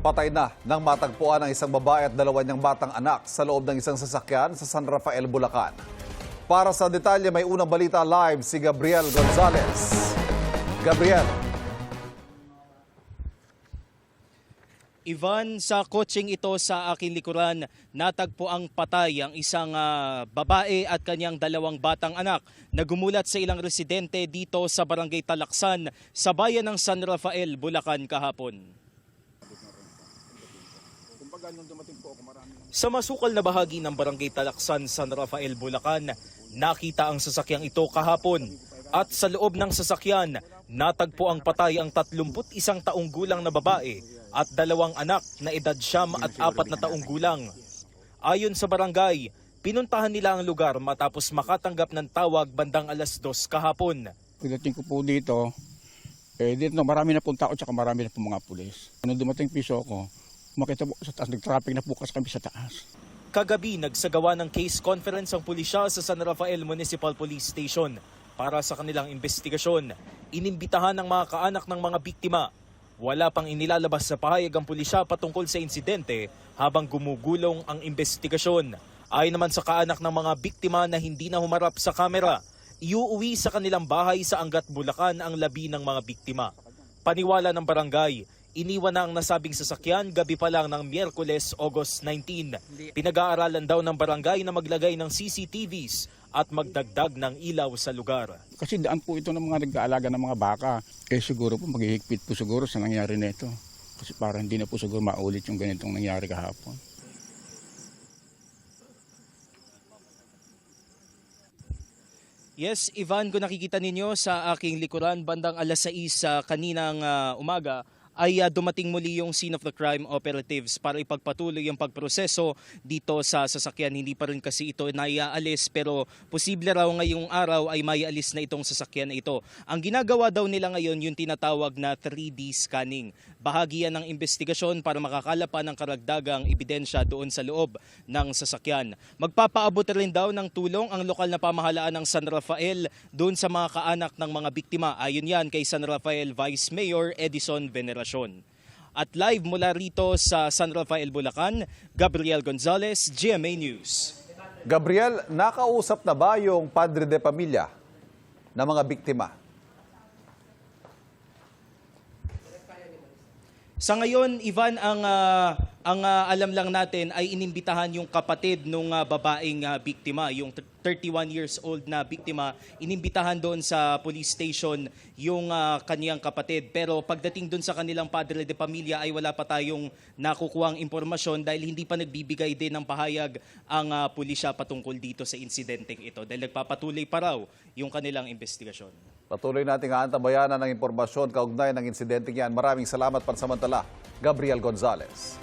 Patay na nang matagpuan ang isang babae at dalawa niyang batang anak sa loob ng isang sasakyan sa San Rafael, Bulacan. Para sa detalye, may unang balita live si Gabriel Gonzales. Gabriel. Ivan, sa kotseng ito sa aking likuran, natagpo ang patay ang isang babae at kanyang dalawang batang anak na gumulat sa ilang residente dito sa Barangay Talaksan sa bayan ng San Rafael, Bulacan kahapon. Sa masukal na bahagi ng Barangay Talaksan, San Rafael, Bulacan, nakita ang sasakyang ito kahapon. At sa loob ng sasakyan, natagpo ang patay ang 31 taong gulang na babae at dalawang anak na edad 9 at 4 na taong gulang. Ayon sa barangay, pinuntahan nila ang lugar matapos makatanggap ng tawag bandang 2:00 kahapon. Pagdating ko po dito, dito marami na pong tao at marami na pong mga pulis. Nung dumating piso ko, makita po sa taas, nag-traffic na bukas kami sa taas. Kagabi, nagsagawa ng case conference ang pulisya sa San Rafael Municipal Police Station para sa kanilang investigasyon. Inimbitahan ng mga kaanak ng mga biktima. Wala pang inilalabas sa pahayag ang pulisya patungkol sa insidente habang gumugulong ang investigasyon. Ayon naman sa kaanak ng mga biktima na hindi na humarap sa kamera, iuuwi sa kanilang bahay sa Angat, Bulacan ang labi ng mga biktima. Paniwala ng barangay, iniwan na ang nasabing sasakyan gabi pa lang ng Miyerkules, August 19. Pinag-aaralan daw ng barangay na maglagay ng CCTVs at magdagdag ng ilaw sa lugar. Kasi daan po ito ng mga nag-aalaga ng mga baka. Siguro po maghihigpit po siguro sa nangyari nito. Kasi para hindi na po siguro maulit yung ganitong nangyari kahapon. Yes, Ivan, kung nakikita ninyo sa aking likuran, bandang 6:00 kaninang umaga, ay dumating muli yung scene of the crime operatives para ipagpatuloy yung pagproseso dito sa sasakyan. Hindi pa rin kasi ito naiaalis pero posible raw ngayong araw ay maialis na itong sasakyan na ito. Ang ginagawa daw nila ngayon yung tinatawag na 3D scanning. Bahagi yan ng investigasyon para makakalapa ng karagdagang ebidensya doon sa loob ng sasakyan. Magpapaabot rin daw ng tulong ang lokal na pamahalaan ng San Rafael doon sa mga kaanak ng mga biktima. Ayon yan kay San Rafael Vice Mayor Edison Veneracion. At live mula rito sa San Rafael, Bulacan, Gabriel Gonzales, GMA News. Gabriel, nakausap na ba yung padre de pamilya ng mga biktima? Sa ngayon, Ivan, ang alam lang natin ay inimbitahan yung kapatid ng babaeng biktima, yung 31 years old na biktima. Inimbitahan doon sa police station yung kaniyang kapatid. Pero pagdating doon sa kanilang padre de pamilya ay wala pa tayong nakukuhang impormasyon dahil hindi pa nagbibigay din ng pahayag ang pulisya patungkol dito sa insidenteng ito. Dahil nagpapatuloy pa raw yung kanilang investigasyon. Patuloy nating aantabayanan ng impormasyon kaugnay ng insidente yan. Maraming salamat pansamantala, Gabriel Gonzales.